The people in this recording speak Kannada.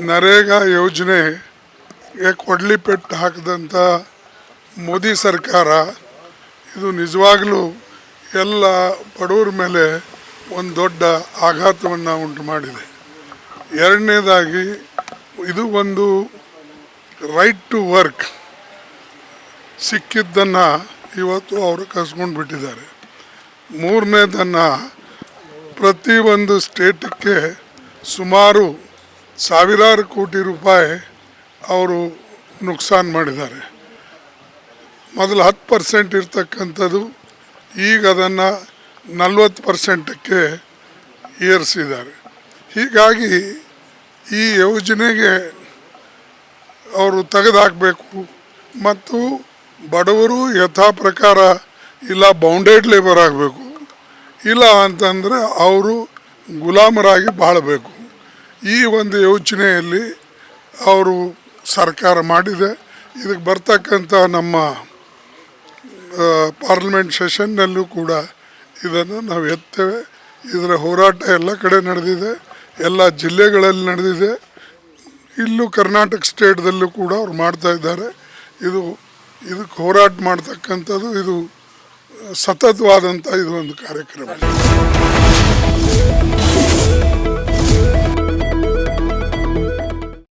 ನರೇಗಾ ಯೋಜನೆಗೆ ಕೊಡ್ಲಿ ಪೆಟ್ಟು ಹಾಕಿದಂಥ ಮೋದಿ ಸರ್ಕಾರ ಇದು ನಿಜವಾಗಲೂ ಎಲ್ಲ ಬಡವರ ಮೇಲೆ ಒಂದು ದೊಡ್ಡ ಆಘಾತವನ್ನು ಉಂಟು ಮಾಡಿದೆ. ಎರಡನೇದಾಗಿ ಇದು ಒಂದು ರೈಟ್ ಟು ವರ್ಕ್ ಸಿಕ್ಕಿದ್ದನ್ನು ಇವತ್ತು ಅವರು ಕಸ್ಕೊಂಡು ಬಿಟ್ಟಿದ್ದಾರೆ. ಮೂರನೇದನ್ನು ಪ್ರತಿಯೊಂದು ಸ್ಟೇಟಕ್ಕೆ ಸುಮಾರು ಸಾವಿರಾರು ಕೋಟಿ ರೂಪಾಯಿ ಅವರು ನುಕ್ಸಾನ್ ಮಾಡಿದ್ದಾರೆ. ಮೊದಲು 10% ಇರ್ತಕ್ಕಂಥದ್ದು ಈಗ ಅದನ್ನು 40%ಕ್ಕೆ ಏರಿಸಿದ್ದಾರೆ. ಹೀಗಾಗಿ ಈ ಯೋಜನೆಗೆ ಅವರು ತೆಗೆದುಹಾಕಬೇಕು ಮತ್ತು ಬಡವರು ಯಥಾ ಪ್ರಕಾರ ಇಲ್ಲ ಬೌಂಡೆಡ್ ಲೇಬರ್ ಆಗಬೇಕು, ಇಲ್ಲ ಅಂತಂದರೆ ಅವರು ಗುಲಾಮರಾಗಿ ಬಾಳಬೇಕು. ಈ ಒಂದು ಯೋಜನೆಯಲ್ಲಿ ಅವರು ಸರ್ಕಾರ ಮಾಡಿದೆ. ಇದಕ್ಕೆ ಬರ್ತಕ್ಕಂಥ ನಮ್ಮ ಪಾರ್ಲಿಮೆಂಟ್ ಸೆಷನ್ನಲ್ಲೂ ಕೂಡ ಇದನ್ನು ನಾವು ಎತ್ತೇವೆ. ಇದರ ಹೋರಾಟ ಎಲ್ಲ ಕಡೆ ನಡೆದಿದೆ, ಎಲ್ಲ ಜಿಲ್ಲೆಗಳಲ್ಲಿ ನಡೆದಿದೆ. ಇಲ್ಲೂ ಕರ್ನಾಟಕ ಸ್ಟೇಟ್ದಲ್ಲೂ ಕೂಡ ಅವ್ರು ಮಾಡ್ತಾಯಿದ್ದಾರೆ. ಇದಕ್ಕೆ ಹೋರಾಟ ಮಾಡ್ತಕ್ಕಂಥದ್ದು ಇದು ಸತತವಾದಂಥ ಇದು ಒಂದು ಕಾರ್ಯಕ್ರಮ.